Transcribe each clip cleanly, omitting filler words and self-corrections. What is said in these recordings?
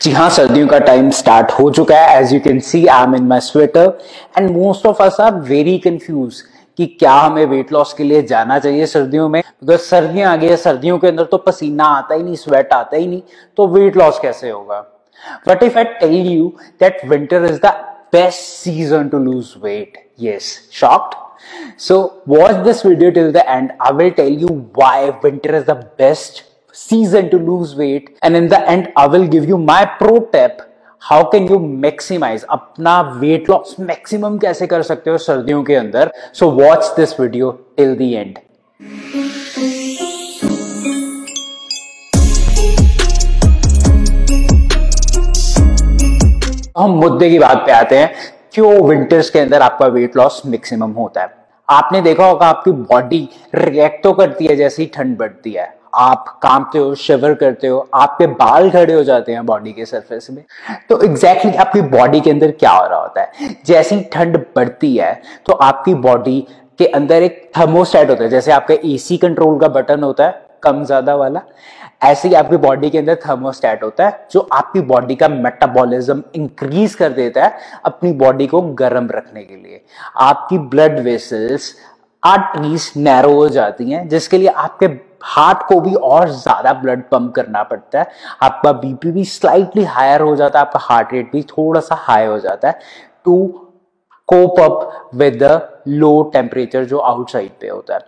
जी हाँ, सर्दियों का टाइम स्टार्ट हो चुका है। As you can see I am in my sweater and most of us are very confuse कि क्या हमें वेट लॉस के लिए जाना चाहिए सर्दियों में, बिकॉज सर्दियां आ गई है। सर्दियों के अंदर तो पसीना आता ही नहीं, स्वेट आता ही नहीं, तो वेट लॉस कैसे होगा? But if I tell you that winter is the best season to lose weight, yes, shocked? So watch this video till the end. I will tell you why winter is the best season to lose weight, and in the end I will give you my pro tip how can you maximize अपना weight loss maximum कैसे कर सकते हो सर्दियों के अंदर. So watch this video till the end. हम मुद्दे की बात पे आते हैं, क्यों विंटर्स के अंदर आपका वेट लॉस मैक्सिमम होता है. आपने देखा होगा आपकी बॉडी रिएक्ट तो करती है जैसे ही ठंड बढ़ती है. आप कांपते हो, शिवर करते हो, आपके बाल खड़े हो जाते हैं बॉडी के सरफेस में. तो एग्जैक्टली आपकी बॉडी के अंदर क्या हो रहा होता है? जैसे ही ठंड बढ़ती है तो आपकी बॉडी के अंदर एक थर्मोस्टेट होता है. जैसे आपका एसी कंट्रोल का बटन होता है कम ज्यादा वाला, ऐसे ही आपकी बॉडी के अंदर थर्मोस्टेट होता है जो आपकी बॉडी का मेटाबॉलिज्म इंक्रीज कर देता है अपनी बॉडी को गर्म रखने के लिए. आपकी ब्लड वेसल्स आर्टरीज नैरो हो जाती हैं, जिसके लिए आपके हार्ट को भी और ज्यादा ब्लड पंप करना पड़ता है. आपका बीपी भी स्लाइटली हायर हो जाता है, आपका हार्ट रेट भी थोड़ा सा हाई हो जाता है to cope up with the low temperature जो आउटसाइड पे होता है.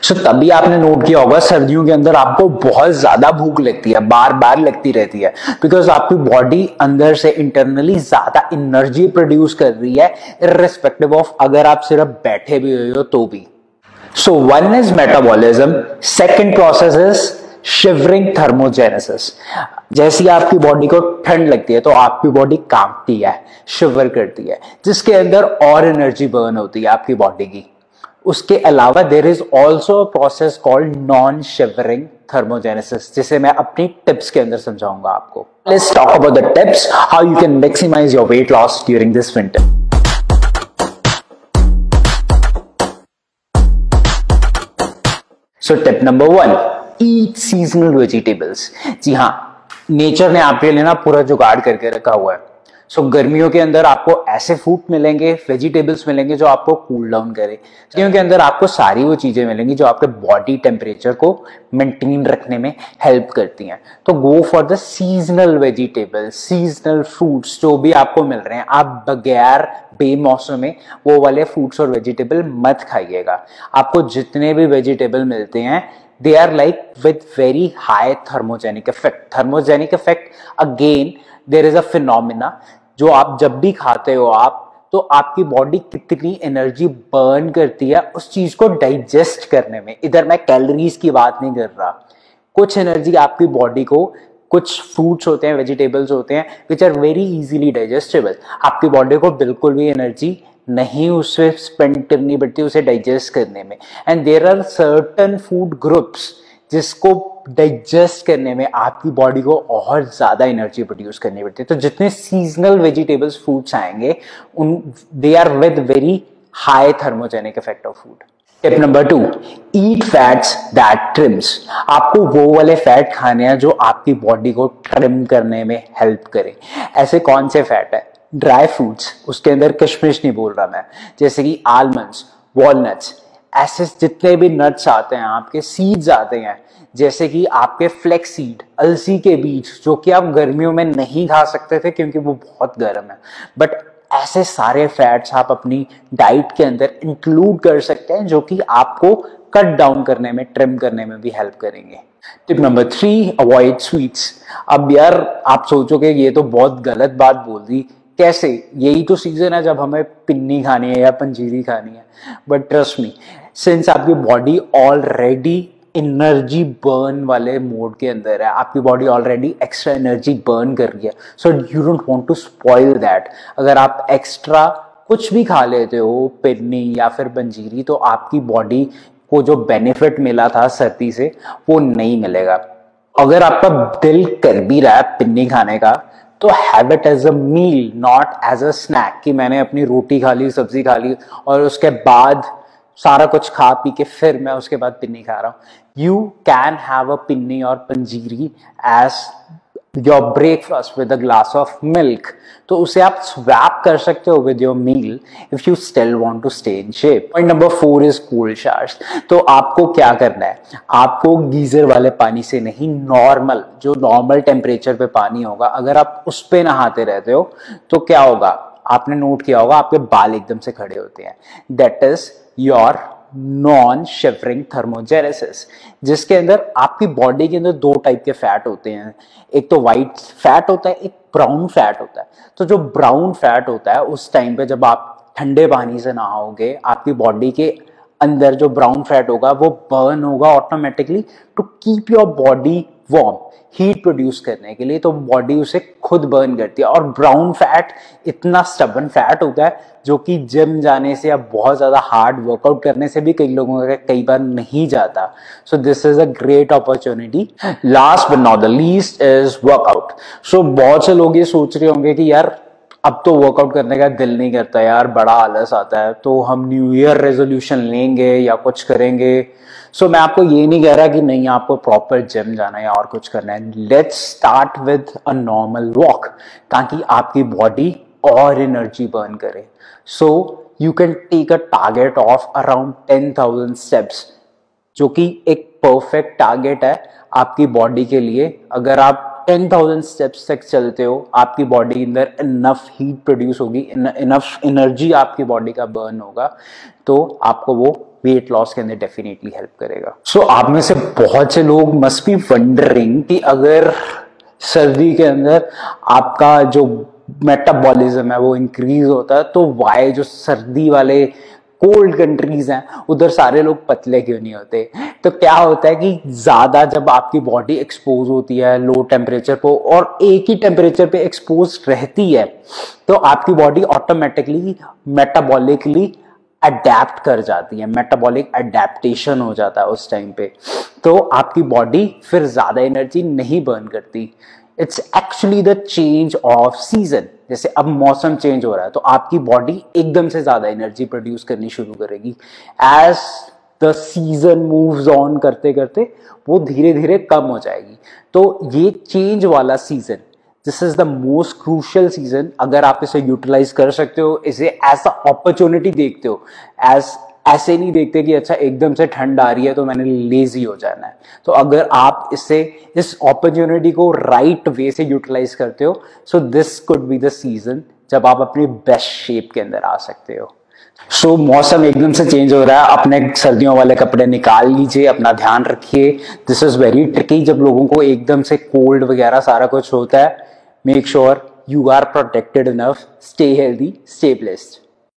सो तभी आपने नोट किया होगा सर्दियों के अंदर आपको बहुत ज्यादा भूख लगती है, बार बार लगती रहती है, बिकॉज आपकी बॉडी अंदर से इंटरनली ज्यादा एनर्जी प्रोड्यूस कर रही है, इर्रेस्पेक्टिव ऑफ अगर आप सिर्फ बैठे भी हुए हो तो भी. So one is metabolism, second process is shivering thermogenesis. जैसी आपकी बॉडी को ठंड लगती है तो आपकी बॉडी कांपती है, शिवर करती है, जिसके अंदर और एनर्जी बर्न होती है आपकी बॉडी की. उसके अलावा there is also a process called non shivering thermogenesis, जिसे मैं अपनी टिप्स के अंदर समझाऊंगा आपको. Let's talk about the tips how you can maximise your weight loss during this winter. So tip number 1, eat seasonal vegetables. जी हाँ, nature ने आपके लिए ना पूरा जुगाड़ करके रखा हुआ है. सो गर्मियों के अंदर आपको ऐसे फूड मिलेंगे, वेजिटेबल्स मिलेंगे जो आपको कूल डाउन करे. सर्दियों के अंदर आपको सारी वो चीजें मिलेंगी जो आपके बॉडी टेम्परेचर को मेंटेन रखने में हेल्प करती हैं. तो go for the seasonal vegetables, seasonal fruits जो भी आपको मिल रहे हैं. आप बगैर बेमौसम में वो वाले फ्रूट्स और वेजिटेबल मत खाइएगा. आपको जितने भी वेजिटेबल मिलते हैं they are like with very high thermogenic effect. Thermogenic effect, again there is a phenomena जो आप जब भी खाते हो आप, तो आपकी बॉडी कितनी एनर्जी बर्न करती है उस चीज को डाइजेस्ट करने में. इधर मैं कैलोरीज की बात नहीं कर रहा. कुछ एनर्जी आपकी बॉडी को, कुछ फ्रूट्स होते हैं, वेजिटेबल्स होते हैं which are very easily digestible. आपकी बॉडी को बिल्कुल भी एनर्जी नहीं उससे स्पेंड करनी पड़ती उसे डाइजेस्ट करने में. And there are certain food groups जिसको डाइजेस्ट करने में आपकी बॉडी को और ज्यादा एनर्जी प्रोड्यूस करनी पड़ती है. तो जितने सीजनल वेजिटेबल्स फ्रूट्स आएंगे उन they are with very high thermogenic effect of food. Tip number 2, eat fats that trims. आपको वो वाले फैट खाने हैं जो आपकी बॉडी को ट्रिम करने में हेल्प करें. ऐसे कौन से फैट है? ड्राई फ्रूट्स, उसके अंदर किशमिश नहीं बोल रहा मैं, जैसे कि आलमंड्स, वॉलनट्स, ऐसे जितने भी नट्स आते हैं, आपके सीड्स आते हैं, जैसे कि आपके फ्लेक्स सीड, अलसी के बीज, जो कि आप गर्मियों में नहीं खा सकते थे क्योंकि वो बहुत गर्म है. बट ऐसे सारे फैट्स आप अपनी डाइट के अंदर इंक्लूड कर सकते हैं जो कि आपको कट डाउन करने में, ट्रिम करने में भी हेल्प करेंगे. Tip number 3, avoid sweets. अब यार आप सोचोगे ये तो बहुत गलत बात बोल दी, कैसे? यही तो सीजन है जब हमें पिन्नी खानी है या पंजीरी खानी है. बट ट्रस्ट मी, सिंस आपकी बॉडी ऑलरेडी एनर्जी बर्न वाले मोड के अंदर है, आपकी body already extra energy burn कर रही है, so you don't want to spoil that. अगर आप एक्स्ट्रा कुछ भी खा लेते हो, पिन्नी या फिर पंजीरी, तो आपकी बॉडी को जो बेनिफिट मिला था सर्दी से वो नहीं मिलेगा. अगर आपका दिल कर भी रहा है पिन्नी खाने का, तो have it as a meal, not as a snack कि मैंने अपनी रोटी खा ली, सब्जी खा ली और उसके बाद सारा कुछ खा पी के फिर मैं उसके बाद पिन्नी खा रहा हूं. You can have a pinni और panjiri as your breakfast with a glass of milk, तो उसे आप स्वैप कर सकते हो with your meal if you still want to stay in shape. Point number 4 is cold showers. तो आपको क्या करना है, आपको गीजर वाले पानी से नहीं, नॉर्मल जो नॉर्मल टेम्परेचर पे पानी होगा, अगर आप उस पे नहाते रहते हो तो क्या होगा, आपने नोट किया होगा आपके बाल एकदम से खड़े होते हैं। That is your non shivering thermogenesis, जिसके अंदर आपकी बॉडी के अंदर 2 टाइप के फैट होते हैं, एक तो व्हाइट फैट होता है, एक ब्राउन फैट होता है। तो जो ब्राउन फैट होता है उस टाइम पे जब आप ठंडे पानी से नहाओगे, आपकी बॉडी के अंदर जो ब्राउन फैट होगा वो बर्न होगा automatically to keep your body warm, heat produce करने के लिए, तो बॉडी उसे खुद बर्न करती है। और ब्राउन फैट इतना स्टबन फैट होता है जो कि जिम जाने से या बहुत ज्यादा हार्ड वर्कआउट करने से भी कई लोगों का कई बार नहीं जाता। So this is a great opportunity. Last but not the least is workout. So बहुत से लोग ये सोच रहे होंगे कि यार अब तो वर्कआउट करने का दिल नहीं करता यार, बड़ा आलस आता है, तो हम न्यू ईयर रेजोल्यूशन लेंगे या कुछ करेंगे। सो मैं आपको ये नहीं कह रहा कि नहीं आपको प्रॉपर जिम जाना है या और कुछ करना है। Let's start with a normal walk, ताकि आपकी बॉडी और एनर्जी बर्न करे। So you can take a target of around 10,000 steps, जो कि एक परफेक्ट टारगेट है आपकी बॉडी के लिए। अगर आप 10,000 स्टेप्स तक चलते हो, आपकी बॉडी के अंदर इनफ हीट प्रोड्यूस होगी, इनफ एनर्जी आपकी बॉडी का बर्न होगा, तो आपको वो वेट लॉस के अंदर डेफिनेटली हेल्प करेगा। सो आप में से बहुत से लोग मस्ट बी वंडरिंग कि अगर सर्दी के अंदर आपका जो मेटाबॉलिज्म है वो इंक्रीज होता है, तो वाई जो सर्दी वाले कोल्ड कंट्रीज हैं उधर सारे लोग पतले क्यों नहीं होते? तो क्या होता है कि ज्यादा जब आपकी बॉडी एक्सपोज होती है लो टेम्परेचर को और एक ही टेम्परेचर पे एक्सपोज रहती है, तो आपकी बॉडी ऑटोमेटिकली मेटाबॉलिकली अडेप्ट कर जाती है, मेटाबॉलिक अडेप्टेशन हो जाता है उस टाइम पे, तो आपकी बॉडी फिर ज्यादा एनर्जी नहीं बर्न करती। It's actually the change off season. जैसे अब मौसम चेंज हो रहा है तो आपकी बॉडी एकदम से ज्यादा एनर्जी प्रोड्यूस करनी शुरू करेगी। As the season moves on करते करते वो धीरे धीरे कम हो जाएगी। तो ये चेंज वाला season, this is the most crucial season. अगर आप इसे यूटिलाइज कर सकते हो, इसे एज अ अपॉर्चुनिटी देखते हो, एज ऐसे नहीं देखते कि अच्छा एकदम से ठंड आ रही है तो मैंने लेजी हो जाना है, तो अगर आप इस अपॉर्चुनिटी को राइट वे से यूटिलाइज करते हो, so this could be the season जब आप अपनी बेस्ट शेप के अंदर आ सकते हो। सो मौसम एकदम से चेंज हो रहा है, अपने सर्दियों वाले कपड़े निकाल लीजिए, अपना ध्यान रखिए। दिस इज वेरी ट्रिकी जब लोगों को एकदम से कोल्ड वगैरह सारा कुछ होता है। Make sure you are protected enough. Stay healthy, stay blessed.